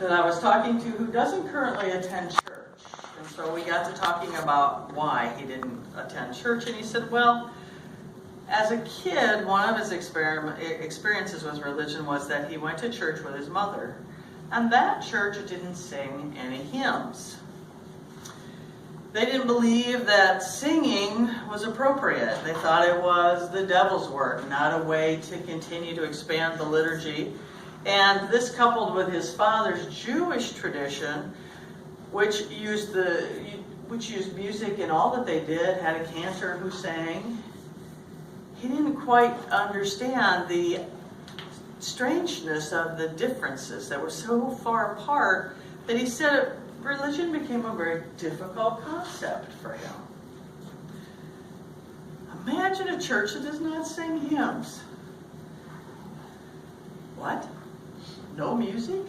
that I was talking to who doesn't currently attend church. And so we got to talking about why he didn't attend church. And he said, well, as a kid, one of his experiences with religion was that he went to church with his mother. And that church didn't sing any hymns. They didn't believe that singing was appropriate. They thought it was the devil's work, not a way to continue to expand the liturgy. And this, coupled with his father's Jewish tradition, which used music in all that they did, had a cantor who sang, he didn't quite understand the strangeness of the differences that were so far apart that he said religion became a very difficult concept for him. Imagine a church that does not sing hymns. What? No music?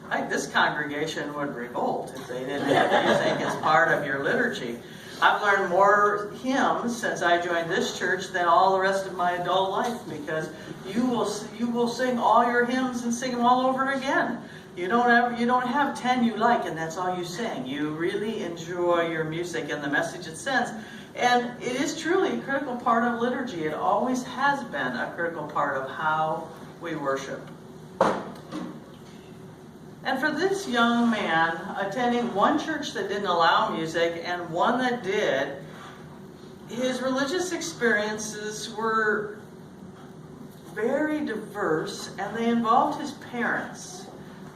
I think this congregation would revolt if they didn't have music as part of your liturgy. I've learned more hymns since I joined this church than all the rest of my adult life, because you will sing all your hymns and sing them all over again. You don't have 10 you like and that's all you sing. You really enjoy your music and the message it sends. And it is truly a critical part of liturgy. It always has been a critical part of how we worship. And for this young man, attending one church that didn't allow music and one that did, his religious experiences were very diverse, and they involved his parents,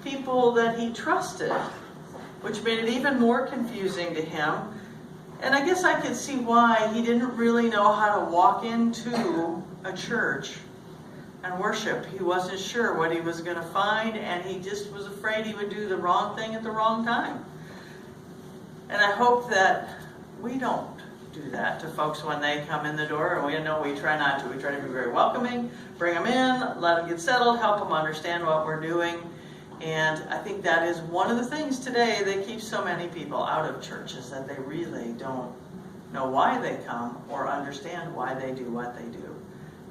people that he trusted, which made it even more confusing to him. And I guess I could see why he didn't really know how to walk into a church and worship. He wasn't sure what he was going to find, and he just was afraid he would do the wrong thing at the wrong time. And I hope that we don't do that to folks when they come in the door, and we know we try not to. We try to be very welcoming, bring them in, let them get settled, help them understand what we're doing. And I think that is one of the things today that keeps so many people out of churches, that they really don't know why they come or understand why they do what they do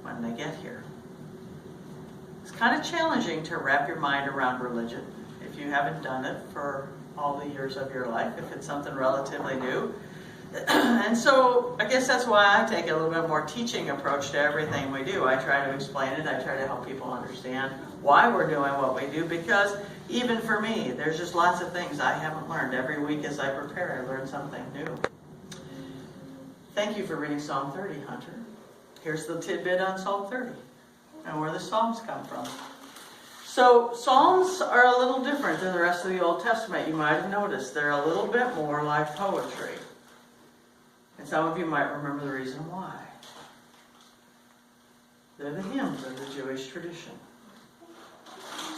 when they get here. It's kind of challenging to wrap your mind around religion if you haven't done it for all the years of your life, if it's something relatively new. And so I guess that's why I take a little bit more teaching approach to everything we do. I try to explain it. I try to help people understand why we're doing what we do, because even for me, there's just lots of things I haven't learned. Every week as I prepare, I learn something new. Thank you for reading Psalm 30, Hunter. Here's the tidbit on Psalm 30 and where the Psalms come from. So Psalms are a little different than the rest of the Old Testament. You might have noticed they're a little bit more like poetry. And some of you might remember the reason why. They're the hymns of the Jewish tradition.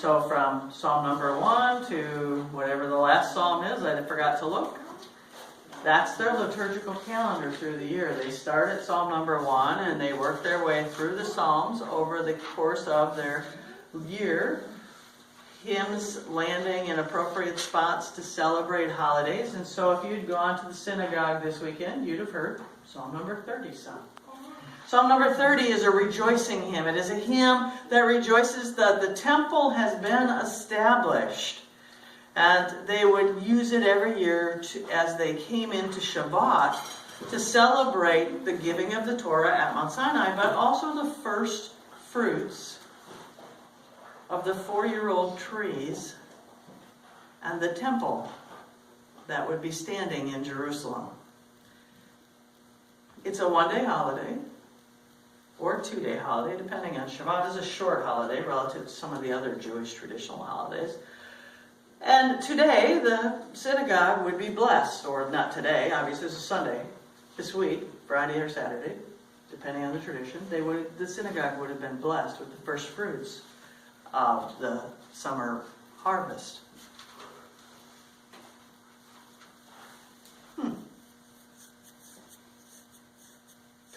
So from Psalm number 1 to whatever the last psalm is, I forgot to look. That's their liturgical calendar through the year. They start at Psalm number 1 and they work their way through the Psalms over the course of their year. Hymns landing in appropriate spots to celebrate holidays. And so if you'd gone to the synagogue this weekend, you'd have heard Psalm number 30 sung. Psalm number 30 is a rejoicing hymn. It is a hymn that rejoices that the temple has been established. And they would use it every year as they came into Shabbat to celebrate the giving of the Torah at Mount Sinai, but also the first fruits of the 4-year-old trees and the temple that would be standing in Jerusalem. It's a 1-day holiday or a 2-day holiday, depending on Shabbat is a short holiday relative to some of the other Jewish traditional holidays. And today, the synagogue would be blessed, or not today, obviously it's a Sunday, this week, Friday or Saturday, depending on the tradition, the synagogue would have been blessed with the first fruits of the summer harvest.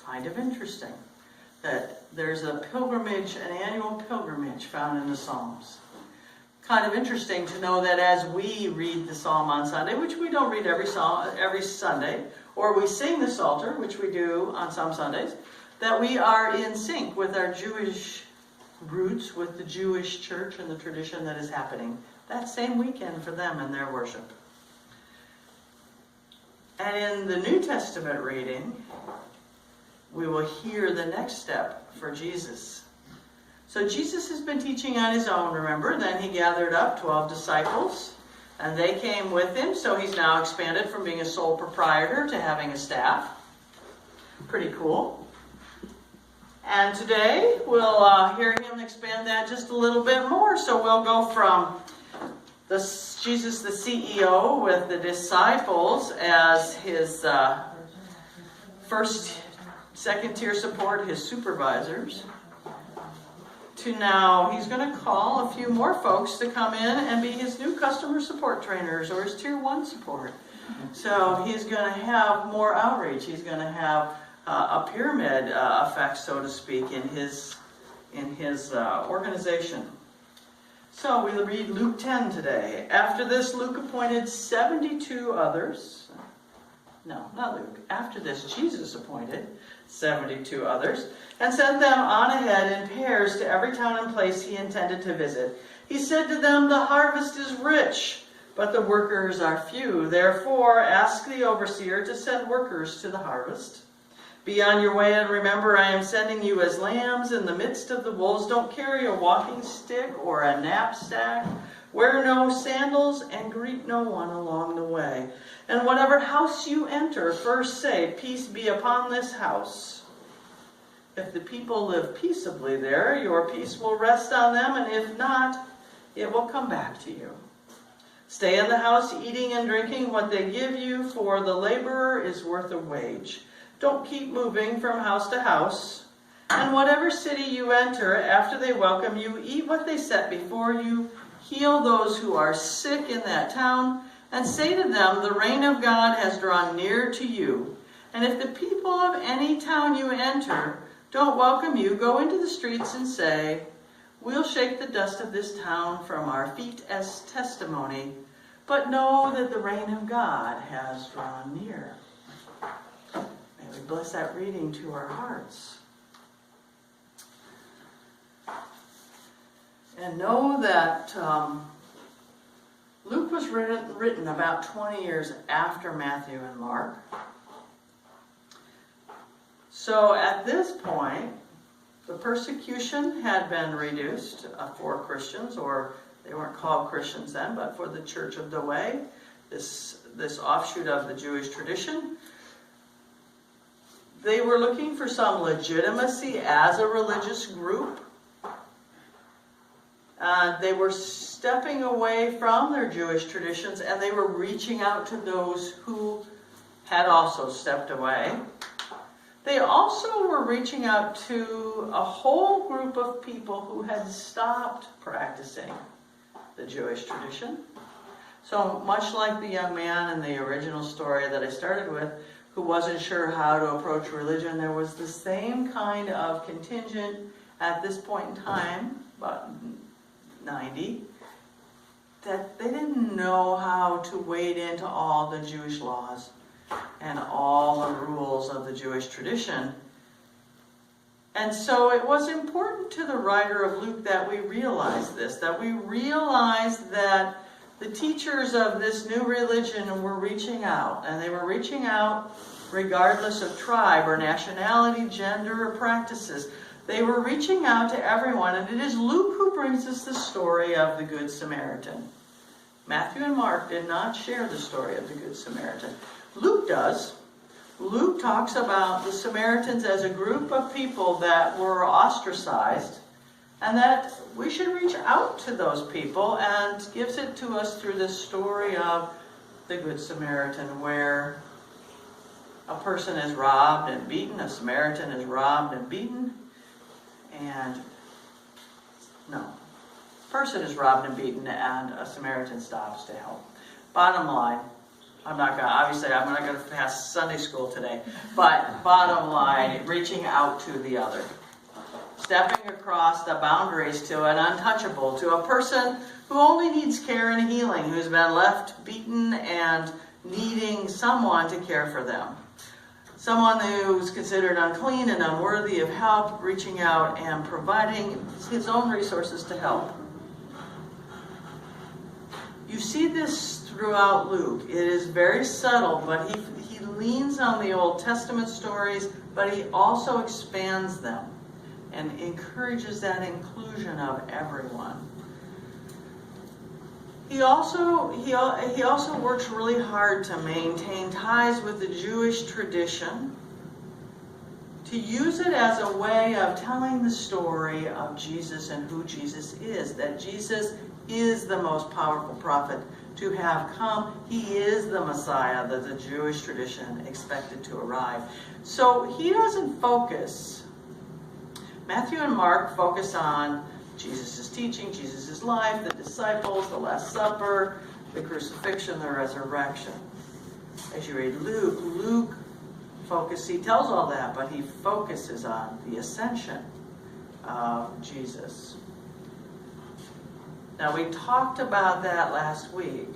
Kind of interesting that there's a pilgrimage, an annual pilgrimage found in the Psalms. Kind of interesting to know that as we read the Psalm on Sunday, which we don't read every Sunday, or we sing the Psalter, which we do on some Sundays, that we are in sync with our Jewish roots with the Jewish church and the tradition that is happening that same weekend for them in their worship. And in the New Testament reading, we will hear the next step for Jesus. So Jesus has been teaching on his own, remember? Then he gathered up 12 disciples, and they came with him. So he's now expanded from being a sole proprietor to having a staff. Pretty cool. And today we'll hear him expand that just a little bit more. So we'll go from Jesus the CEO with the disciples as his first, second tier support, his supervisors, to now he's going to call a few more folks to come in and be his new customer support trainers or his tier 1 support. So he's going to have more outreach. He's going to have a pyramid effect, so to speak, in his organization. So we read Luke 10 today. After this, Luke appointed 72 others. No, not Luke. After this, Jesus appointed 72 others and sent them on ahead in pairs to every town and place he intended to visit. He said to them, "The harvest is rich, but the workers are few. Therefore, ask the overseer to send workers to the harvest. Be on your way, and remember, I am sending you as lambs in the midst of the wolves. Don't carry a walking stick or a knapsack. Wear no sandals, and greet no one along the way. And whatever house you enter, first say, 'Peace be upon this house.' If the people live peaceably there, your peace will rest on them, and if not, it will come back to you. Stay in the house, eating and drinking what they give you, for the laborer is worth a wage. Don't keep moving from house to house. And whatever city you enter, after they welcome you, eat what they set before you, heal those who are sick in that town, and say to them, 'The reign of God has drawn near to you.' And if the people of any town you enter don't welcome you, go into the streets and say, 'We'll shake the dust of this town from our feet as testimony, but know that the reign of God has drawn near.'" May we bless that reading to our hearts. And know that Luke was written about 20 years after Matthew and Mark. So at this point, the persecution had been reduced for Christians, or they weren't called Christians then, but for the Church of the Way, this offshoot of the Jewish tradition. They were looking for some legitimacy as a religious group. They were stepping away from their Jewish traditions, and they were reaching out to those who had also stepped away. They also were reaching out to a whole group of people who had stopped practicing the Jewish tradition. So much like the young man in the original story that I started with, who wasn't sure how to approach religion, there was the same kind of contingent at this point in time, about 90, that they didn't know how to wade into all the Jewish laws and all the rules of the Jewish tradition. And so it was important to the writer of Luke that we realize this, that we realize that the teachers of this new religion were reaching out, and they were reaching out regardless of tribe or nationality, gender, or practices. They were reaching out to everyone, and it is Luke who brings us the story of the Good Samaritan. Matthew and Mark did not share the story of the Good Samaritan. Luke does. Luke talks about the Samaritans as a group of people that were ostracized, and that we should reach out to those people, and gives it to us through this story of the Good Samaritan, where a person is robbed and beaten, a Samaritan is robbed and beaten, and person is robbed and beaten, and a Samaritan stops to help. Bottom line, I'm not going to pass Sunday school today, but bottom line, reaching out to the other. Stepping across the boundaries to an untouchable, to a person who only needs care and healing, who's been left beaten and needing someone to care for them. someone who's considered unclean and unworthy of help, reaching out and providing his own resources to help. You see this throughout Luke. It is very subtle, but he leans on the Old Testament stories, but he also expands them and encourages that inclusion of everyone. He also works really hard to maintain ties with the Jewish tradition, to use it as a way of telling the story of Jesus and who Jesus is, that Jesus is the most powerful prophet to have come. He is the Messiah that the Jewish tradition expected to arrive. So he doesn't focus. Matthew and Mark focus on Jesus' teaching, Jesus' life, the disciples, the Last Supper, the crucifixion, the resurrection. As you read Luke he tells all that, but he focuses on the ascension of Jesus. Now, we talked about that last week.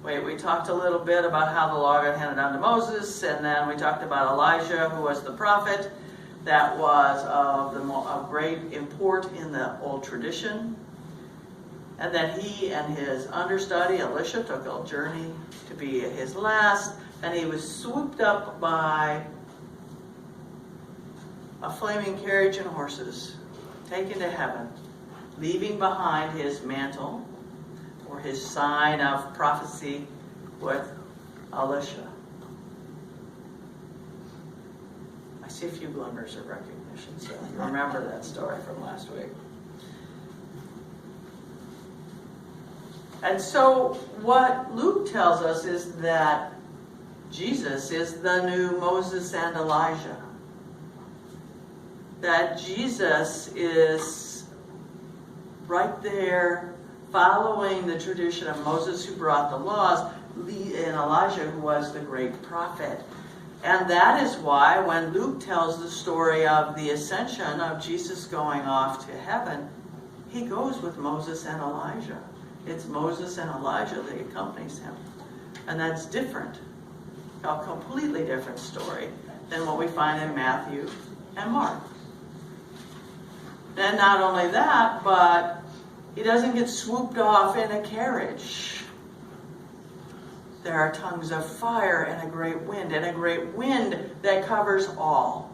We talked a little bit about how the law got handed down to Moses, and then we talked about Elijah, who was the prophet that was of great import in the old tradition. And then he and his understudy, Elisha, took a journey to be his last, and he was swooped up by a flaming carriage and horses, taken to heaven, leaving behind his mantle or his sign of prophecy with Elisha. I see a few glimmers of recognition, so remember that story from last week. And so what Luke tells us is that Jesus is the new Moses and Elijah. That Jesus is right there following the tradition of Moses, who brought the laws, and Elijah, who was the great prophet. And that is why when Luke tells the story of the ascension of Jesus going off to heaven, he goes with Moses and Elijah. It's Moses and Elijah that accompanies him. And that's different, a completely different story than what we find in Matthew and Mark. And not only that, but he doesn't get swooped off in a carriage. There are tongues of fire and a great wind that covers all.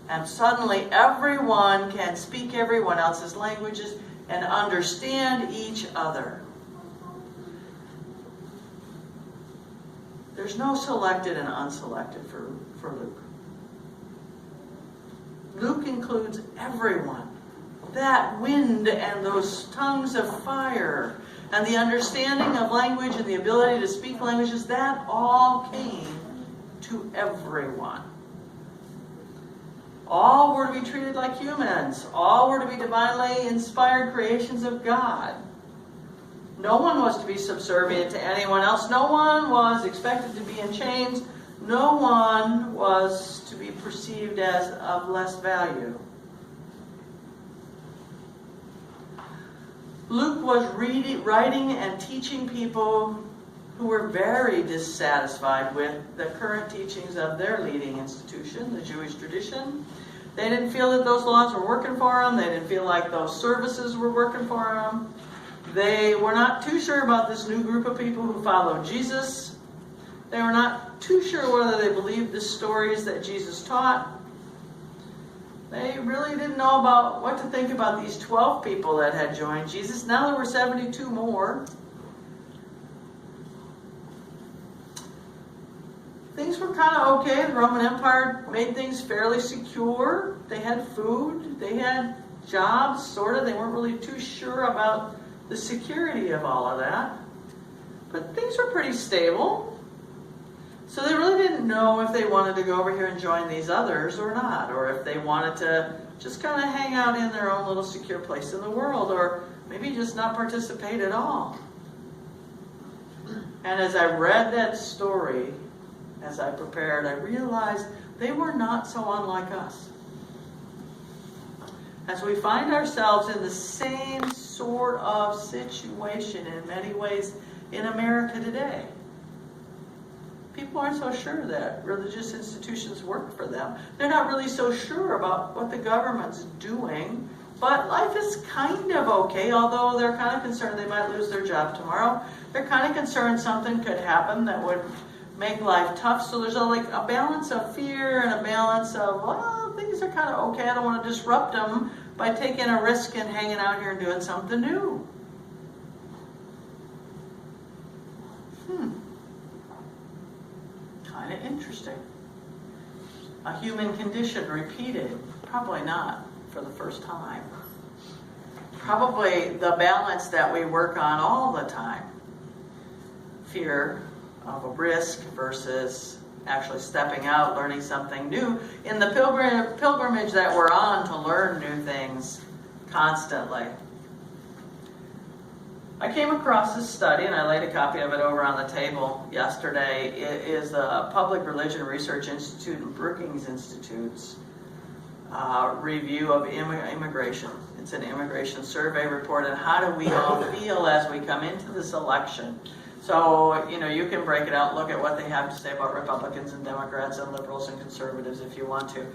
And suddenly everyone can speak everyone else's languages and understand each other. There's no selected and unselected for Luke. Luke includes everyone. That wind and those tongues of fire and the understanding of language and the ability to speak languages, that all came to everyone. All were to be treated like humans. All were to be divinely inspired creations of God. No one was to be subservient to anyone else. No one was expected to be in chains. No one was to be perceived as of less value. Luke was writing and teaching people who were very dissatisfied with the current teachings of their leading institution, the Jewish tradition. They didn't feel that those laws were working for them. They didn't feel like those services were working for them. They were not too sure about this new group of people who followed Jesus. They were not too sure whether they believed the stories that Jesus taught. They really didn't know about what to think about these 12 people that had joined Jesus. Now there were 72 more. Things were kind of okay. The Roman Empire made things fairly secure. They had food. They had jobs, sort of. They weren't really too sure about the security of all of that. But things were pretty stable. So they really didn't know if they wanted to go over here and join these others or not, or if they wanted to just kind of hang out in their own little secure place in the world, or maybe just not participate at all. And as I read that story, as I prepared, I realized they were not so unlike us. As we find ourselves in the same sort of situation in many ways in America today. people aren't so sure that religious institutions work for them. They're not really so sure about what the government's doing, but life is kind of okay, although they're kind of concerned they might lose their job tomorrow. They're kind of concerned something could happen that would make life tough. So there's a balance of fear and a balance of, well, things are kind of okay. I don't want to disrupt them by taking a risk and hanging out here and doing something new. Kind of interesting. A human condition repeated. Probably not for the first time. Probably the balance that we work on all the time. Fear of a risk versus actually stepping out, learning something new. In the pilgrimage that we're on to learn new things constantly. I came across this study, and I laid a copy of it over on the table yesterday. It is the Public Religion Research Institute and Brookings Institute's review of immigration. It's an immigration survey report, and how do we all feel as we come into this election? So, you can break it out, look at what they have to say about Republicans and Democrats and liberals and conservatives if you want to.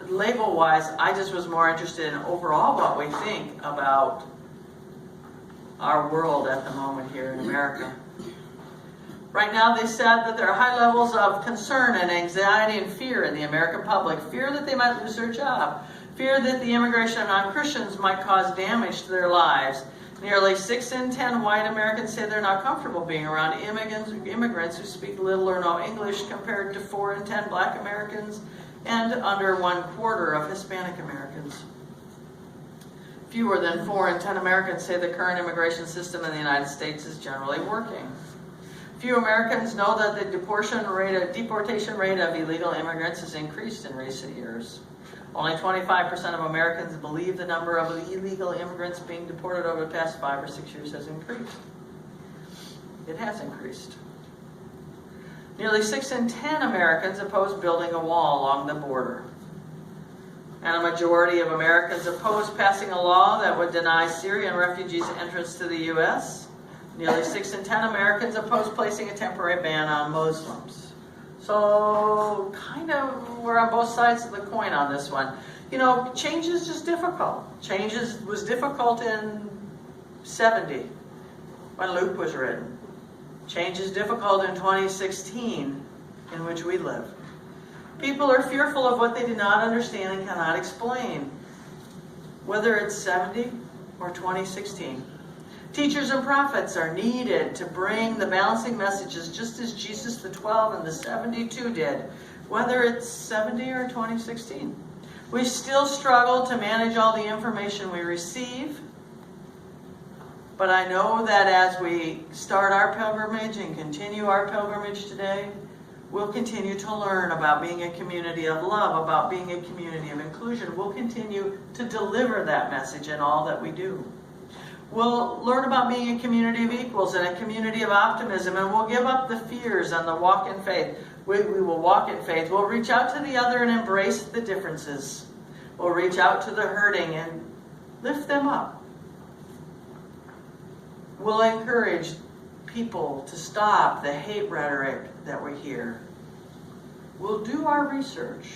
Label-wise, I just was more interested in overall what we think about our world at the moment here in America. Right now, they said that there are high levels of concern and anxiety and fear in the American public. Fear that they might lose their job. Fear that the immigration of non-Christians might cause damage to their lives. Nearly 6 in 10 white Americans say they're not comfortable being around immigrants who speak little or no English, compared to 4 in 10 black Americans and under 1/4 of Hispanic Americans. Fewer than 4 in 10 Americans say the current immigration system in the United States is generally working. Few Americans know that the deportation rate of illegal immigrants has increased in recent years. Only 25% of Americans believe the number of illegal immigrants being deported over the past 5 or 6 years has increased. It has increased. Nearly 6 in 10 Americans oppose building a wall along the border. And a majority of Americans oppose passing a law that would deny Syrian refugees entrance to the U.S. Nearly 6 in 10 Americans oppose placing a temporary ban on Muslims. So, kind of, we're on both sides of the coin on this one. Change is just difficult. Change was difficult in 70 when Luke was written. Change is difficult in 2016 in which we live. People are fearful of what they do not understand and cannot explain, whether it's 70 or 2016. Teachers and prophets are needed to bring the balancing messages just as Jesus, the 12, and the 72 did, whether it's 70 or 2016. We still struggle to manage all the information we receive, but I know that as we start our pilgrimage and continue our pilgrimage today, we'll continue to learn about being a community of love, about being a community of inclusion. We'll continue to deliver that message in all that we do. We'll learn about being a community of equals and a community of optimism, and we'll give up the fears and the walk in faith. We will walk in faith. We'll reach out to the other and embrace the differences. We'll reach out to the hurting and lift them up. We'll encourage people to stop the hate rhetoric that we hear. We'll do our research.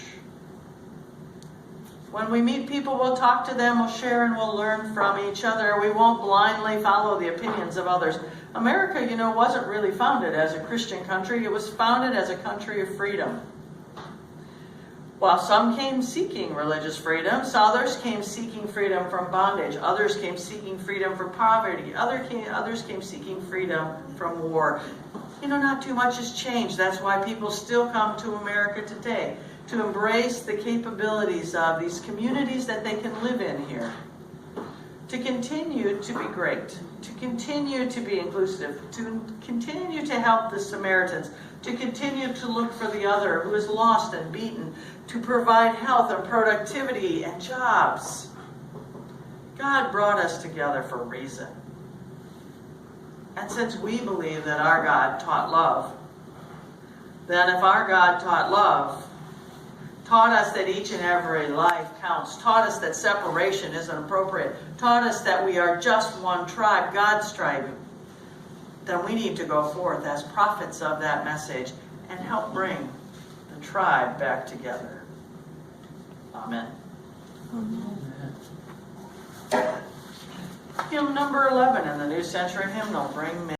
When we meet people, we'll talk to them, we'll share, and we'll learn from each other. We won't blindly follow the opinions of others. America, wasn't really founded as a Christian country. It was founded as a country of freedom. While some came seeking religious freedom, others came seeking freedom from bondage. Others came seeking freedom from poverty. Others came seeking freedom from war. Not too much has changed. That's why people still come to America today, to embrace the capabilities of these communities that they can live in here, to continue to be great, to continue to be inclusive, to continue to help the Samaritans, to continue to look for the other who is lost and beaten, to provide health and productivity and jobs. God brought us together for a reason. And since we believe that our God taught love, then if our God taught love, taught us that each and every life counts, taught us that separation isn't appropriate, taught us that we are just one tribe, God's tribe, then we need to go forth as prophets of that message and help bring the tribe back together. Amen. Hymn number 11 in the New Century Hymnal, Bring Me.